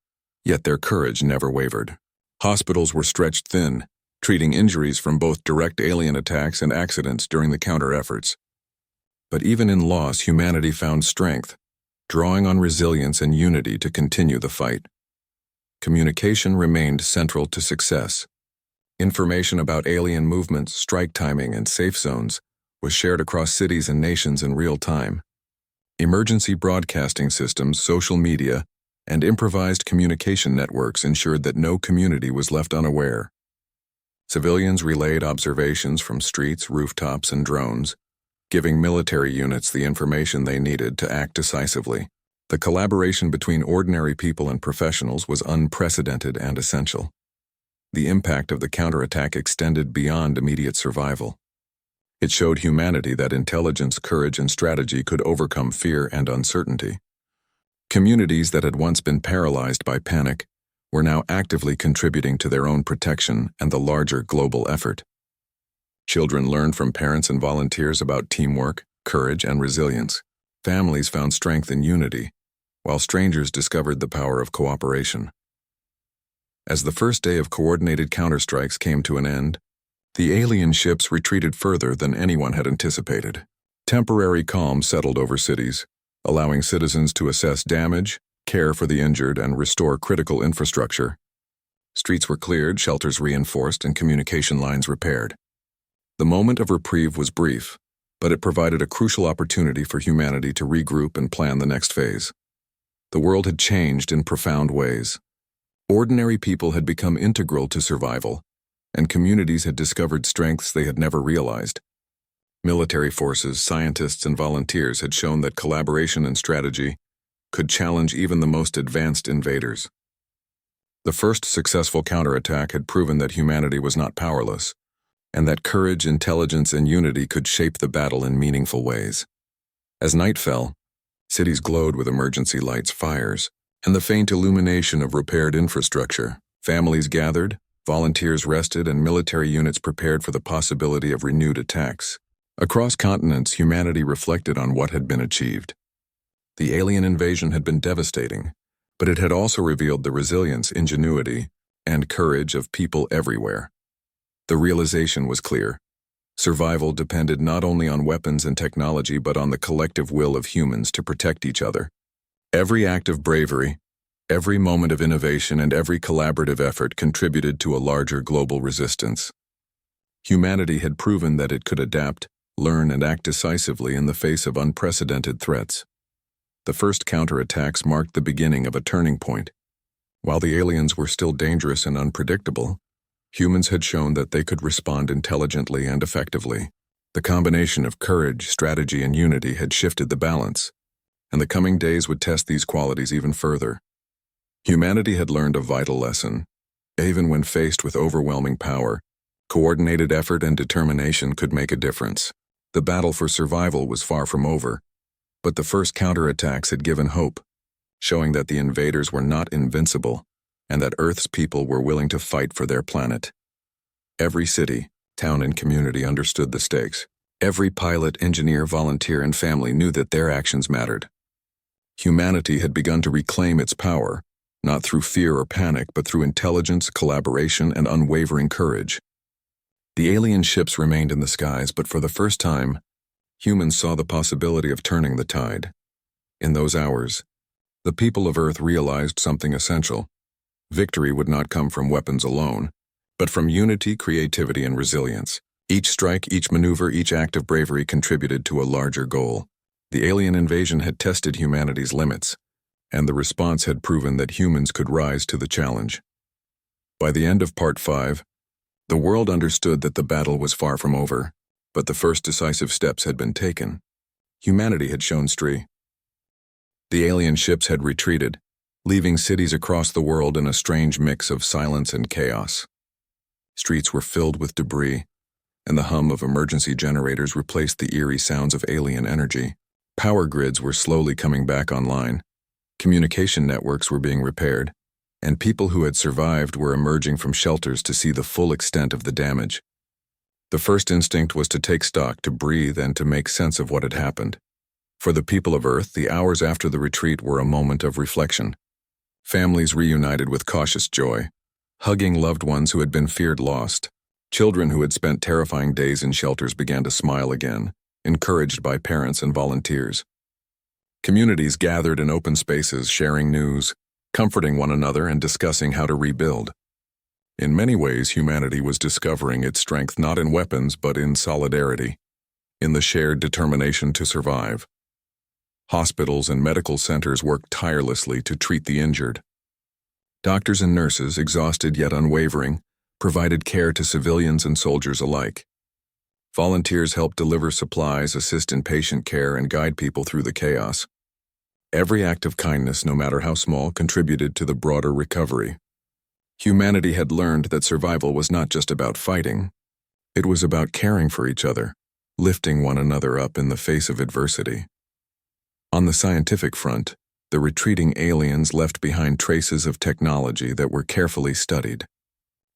yet their courage never wavered. Hospitals were stretched thin, treating injuries from both direct alien attacks and accidents during the counter efforts. But even in loss, humanity found strength, drawing on resilience and unity to continue the fight. Communication remained central to success. Information about alien movements, strike timing, and safe zones was shared across cities and nations in real time. Emergency broadcasting systems, social media, and improvised communication networks ensured that no community was left unaware. Civilians relayed observations from streets, rooftops, and drones, giving military units the information they needed to act decisively. The collaboration between ordinary people and professionals was unprecedented and essential. The impact of the counterattack extended beyond immediate survival. It showed humanity that intelligence, courage, and strategy could overcome fear and uncertainty. Communities that had once been paralyzed by panic were now actively contributing to their own protection and the larger global effort. Children learned from parents and volunteers about teamwork, courage, and resilience. Families found strength in unity, while strangers discovered the power of cooperation. As the first day of coordinated counterstrikes came to an end, the alien ships retreated further than anyone had anticipated. Temporary calm settled over cities, allowing citizens to assess damage, care for the injured, and restore critical infrastructure. Streets were cleared, shelters reinforced, and communication lines repaired. The moment of reprieve was brief, but it provided a crucial opportunity for humanity to regroup and plan the next phase. The world had changed in profound ways. Ordinary people had become integral to survival, and communities had discovered strengths they had never realized. Military forces, scientists, and volunteers had shown that collaboration and strategy could challenge even the most advanced invaders. The first successful counterattack had proven that humanity was not powerless, and that courage, intelligence, and unity could shape the battle in meaningful ways. As night fell, cities glowed with emergency lights, fires, and the faint illumination of repaired infrastructure. Families gathered, volunteers rested, and military units prepared for the possibility of renewed attacks. Across continents, humanity reflected on what had been achieved. The alien invasion had been devastating, but it had also revealed the resilience, ingenuity, and courage of people everywhere. The realization was clear. Survival depended not only on weapons and technology but on the collective will of humans to protect each other. Every act of bravery, every moment of innovation, and every collaborative effort contributed to a larger global resistance. Humanity had proven that it could adapt, learn, and act decisively in the face of unprecedented threats. The first counterattacks marked the beginning of a turning point. While the aliens were still dangerous and unpredictable, humans had shown that they could respond intelligently and effectively. The combination of courage, strategy, and unity had shifted the balance, and the coming days would test these qualities even further. Humanity had learned a vital lesson. Even when faced with overwhelming power, coordinated effort and determination could make a difference. The battle for survival was far from over, but the first counterattacks had given hope, showing that the invaders were not invincible and that Earth's people were willing to fight for their planet. Every city, town, and community understood the stakes. Every pilot, engineer, volunteer, and family knew that their actions mattered. Humanity had begun to reclaim its power, not through fear or panic, but through intelligence, collaboration, and unwavering courage. The alien ships remained in the skies, but for the first time, humans saw the possibility of turning the tide. In those hours, the people of Earth realized something essential. Victory would not come from weapons alone, but from unity, creativity, and resilience. Each strike, each maneuver, each act of bravery contributed to a larger goal. The alien invasion had tested humanity's limits, and the response had proven that humans could rise to the challenge. By the end of Part 5, The world understood that the battle was far from over, but the first decisive steps had been taken. Humanity had shown strength. The alien ships had retreated, leaving cities across the world in a strange mix of silence and chaos. Streets were filled with debris, and the hum of emergency generators replaced the eerie sounds of alien energy. Power grids were slowly coming back online, communication networks were being repaired, and people who had survived were emerging from shelters to see the full extent of the damage. The first instinct was to take stock, to breathe, and to make sense of what had happened. For the people of Earth, the hours after the retreat were a moment of reflection. Families reunited with cautious joy, hugging loved ones who had been feared lost. Children who had spent terrifying days in shelters began to smile again, encouraged by parents and volunteers. Communities gathered in open spaces, sharing news, comforting one another, and discussing how to rebuild. In many ways, humanity was discovering its strength not in weapons but in solidarity, in the shared determination to survive. Hospitals and medical centers worked tirelessly to treat the injured. Doctors and nurses, exhausted yet unwavering, provided care to civilians and soldiers alike. Volunteers helped deliver supplies, assist in patient care, and guide people through the chaos. Every act of kindness, no matter how small, contributed to the broader recovery. Humanity had learned that survival was not just about fighting. It was about caring for each other, lifting one another up in the face of adversity. On the scientific front, the retreating aliens left behind traces of technology that were carefully studied.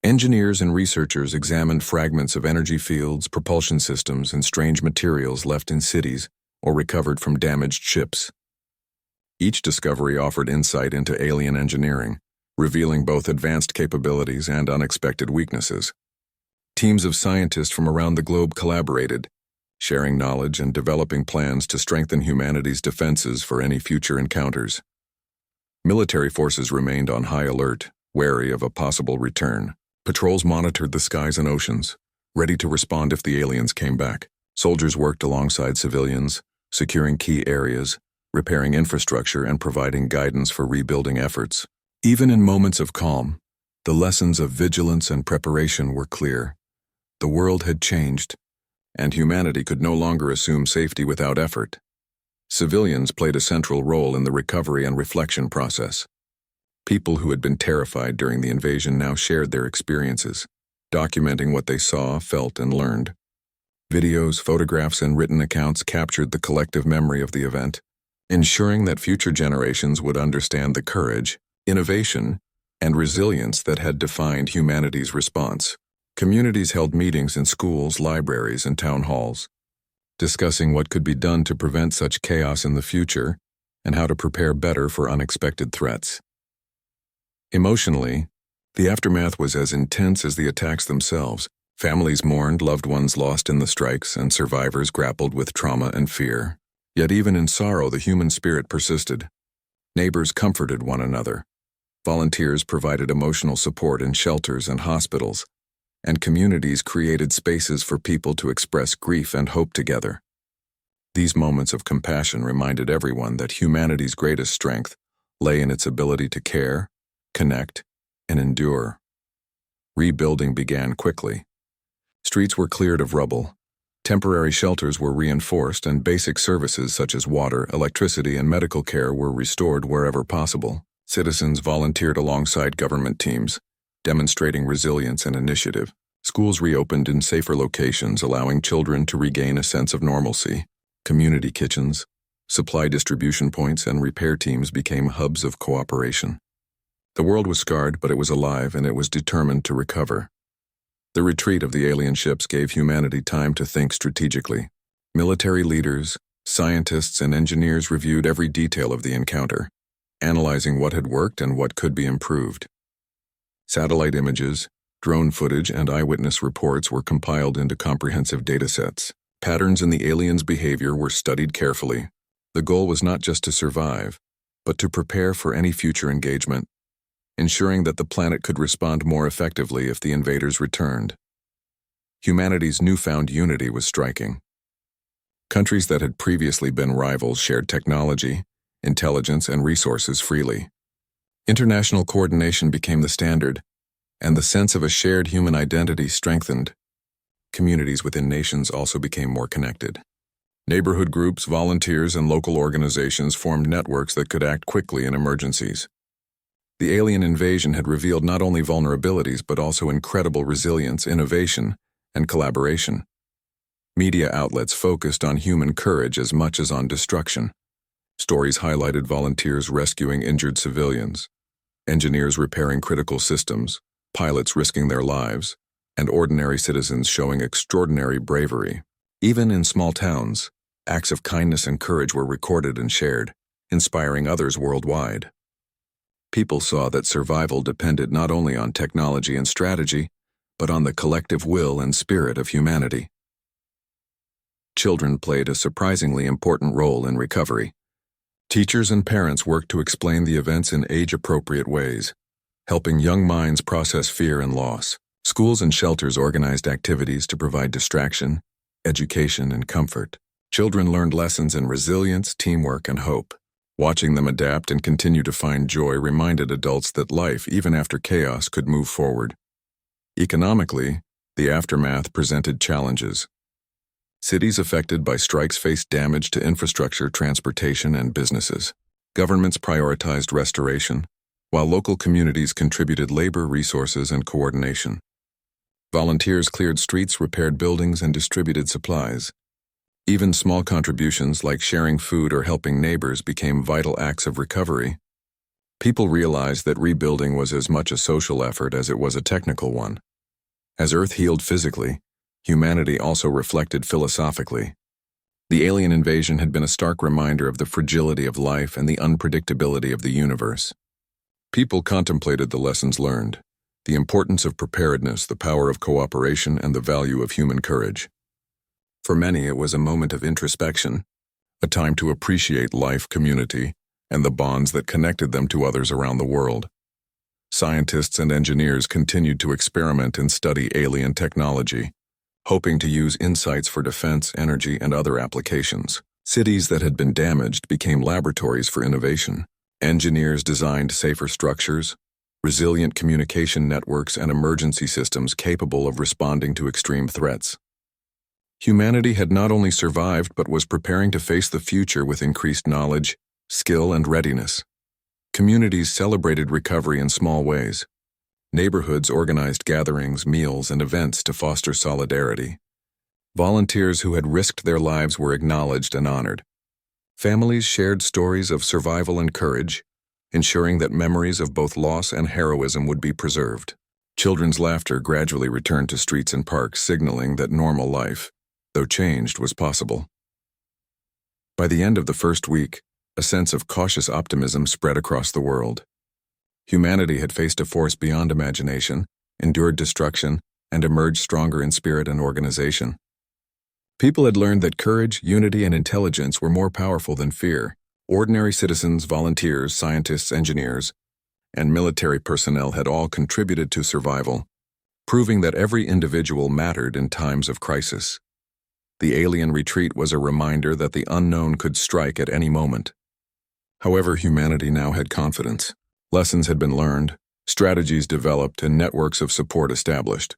Engineers and researchers examined fragments of energy fields, propulsion systems, and strange materials left in cities or recovered from damaged ships. Each discovery offered insight into alien engineering, revealing both advanced capabilities and unexpected weaknesses. Teams of scientists from around the globe collaborated, sharing knowledge and developing plans to strengthen humanity's defenses for any future encounters. Military forces remained on high alert, wary of a possible return. Patrols monitored the skies and oceans, ready to respond if the aliens came back. Soldiers worked alongside civilians, securing key areas, repairing infrastructure, and providing guidance for rebuilding efforts. Even in moments of calm, the lessons of vigilance and preparation were clear. The world had changed, and humanity could no longer assume safety without effort. Civilians played a central role in the recovery and reflection process. People who had been terrified during the invasion now shared their experiences, documenting what they saw, felt, and learned. Videos, photographs, and written accounts captured the collective memory of the event, ensuring that future generations would understand the courage, innovation, and resilience that had defined humanity's response. Communities held meetings in schools, libraries, and town halls, discussing what could be done to prevent such chaos in the future and how to prepare better for unexpected threats. Emotionally, the aftermath was as intense as the attacks themselves. Families mourned loved ones lost in the strikes, and survivors grappled with trauma and fear. Yet even in sorrow, the human spirit persisted. Neighbors comforted one another. Volunteers provided emotional support in shelters and hospitals, and communities created spaces for people to express grief and hope together. These moments of compassion reminded everyone that humanity's greatest strength lay in its ability to care, connect, and endure. Rebuilding began quickly. Streets were cleared of rubble, temporary shelters were reinforced, and basic services such as water, electricity, and medical care were restored wherever possible. Citizens volunteered alongside government teams, demonstrating resilience and initiative. Schools reopened in safer locations, allowing children to regain a sense of normalcy. Community kitchens, supply distribution points, and repair teams became hubs of cooperation. The world was scarred, but it was alive, and it was determined to recover. The retreat of the alien ships gave humanity time to think strategically. Military leaders, scientists, and engineers reviewed every detail of the encounter, analyzing what had worked and what could be improved. Satellite images, drone footage, and eyewitness reports were compiled into comprehensive datasets. Patterns in the aliens' behavior were studied carefully. The goal was not just to survive, but to prepare for any future engagement, ensuring that the planet could respond more effectively if the invaders returned. Humanity's newfound unity was striking. Countries that had previously been rivals shared technology, intelligence, and resources freely. International coordination became the standard, and the sense of a shared human identity strengthened. Communities within nations also became more connected. Neighborhood groups, volunteers, and local organizations formed networks that could act quickly in emergencies. The alien invasion had revealed not only vulnerabilities but also incredible resilience, innovation, and collaboration. Media outlets focused on human courage as much as on destruction. Stories highlighted volunteers rescuing injured civilians, engineers repairing critical systems, pilots risking their lives, and ordinary citizens showing extraordinary bravery. Even in small towns, acts of kindness and courage were recorded and shared, inspiring others worldwide. People saw that survival depended not only on technology and strategy, but on the collective will and spirit of humanity. Children played a surprisingly important role in recovery. Teachers and parents worked to explain the events in age-appropriate ways, helping young minds process fear and loss. Schools and shelters organized activities to provide distraction, education, and comfort. Children learned lessons in resilience, teamwork, and hope. Watching them adapt and continue to find joy reminded adults that life, even after chaos, could move forward. Economically, the aftermath presented challenges. Cities affected by strikes faced damage to infrastructure, transportation, and businesses. Governments prioritized restoration, while local communities contributed labor, resources, and coordination. Volunteers cleared streets, repaired buildings, and distributed supplies. Even small contributions like sharing food or helping neighbors became vital acts of recovery. People realized that rebuilding was as much a social effort as it was a technical one. As Earth healed physically, humanity also reflected philosophically. The alien invasion had been a stark reminder of the fragility of life and the unpredictability of the universe. People contemplated the lessons learned, the importance of preparedness, the power of cooperation, and the value of human courage. For many, it was a moment of introspection, a time to appreciate life, community, and the bonds that connected them to others around the world. Scientists and engineers continued to experiment and study alien technology, hoping to use insights for defense, energy, and other applications. Cities that had been damaged became laboratories for innovation. Engineers designed safer structures, resilient communication networks, and emergency systems capable of responding to extreme threats. Humanity had not only survived but was preparing to face the future with increased knowledge, skill, and readiness. Communities celebrated recovery in small ways. Neighborhoods organized gatherings, meals, and events to foster solidarity. Volunteers who had risked their lives were acknowledged and honored. Families shared stories of survival and courage, ensuring that memories of both loss and heroism would be preserved. Children's laughter gradually returned to streets and parks, signaling that normal life, though changed, was possible. By the end of the first week, a sense of cautious optimism spread across the world. Humanity had faced a force beyond imagination, endured destruction, and emerged stronger in spirit and organization. People had learned that courage, unity, and intelligence were more powerful than fear. Ordinary citizens, volunteers, scientists, engineers, and military personnel had all contributed to survival, proving that every individual mattered in times of crisis. The alien retreat was a reminder that the unknown could strike at any moment. However, humanity now had confidence. Lessons had been learned, strategies developed, and networks of support established.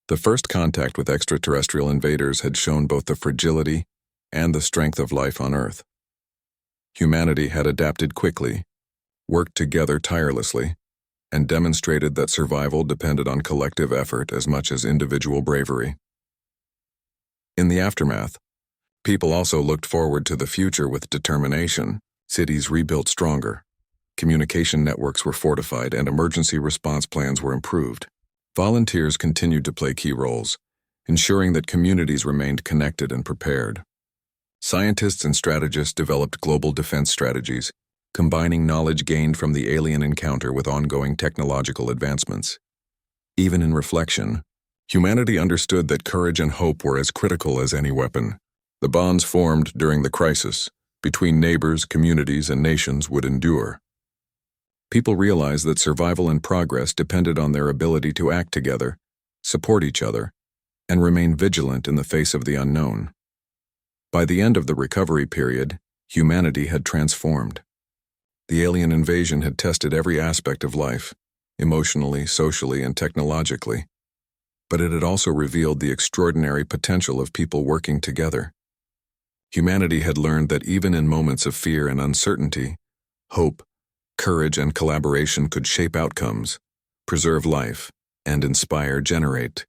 The first contact with extraterrestrial invaders had shown both the fragility and the strength of life on Earth. Humanity had adapted quickly, worked together tirelessly, and demonstrated that survival depended on collective effort as much as individual bravery. In the aftermath, people also looked forward to the future with determination. Cities rebuilt stronger. Communication networks were fortified and emergency response plans were improved. Volunteers continued to play key roles, ensuring that communities remained connected and prepared. Scientists and strategists developed global defense strategies, combining knowledge gained from the alien encounter with ongoing technological advancements. Even in reflection, humanity understood that courage and hope were as critical as any weapon. The bonds formed during the crisis, between neighbors, communities, and nations, would endure. People realized that survival and progress depended on their ability to act together, support each other, and remain vigilant in the face of the unknown. By the end of the recovery period, humanity had transformed. The alien invasion had tested every aspect of life, emotionally, socially, and technologically. But it had also revealed the extraordinary potential of people working together. Humanity had learned that even in moments of fear and uncertainty, hope, courage, and collaboration could shape outcomes, preserve life, and generate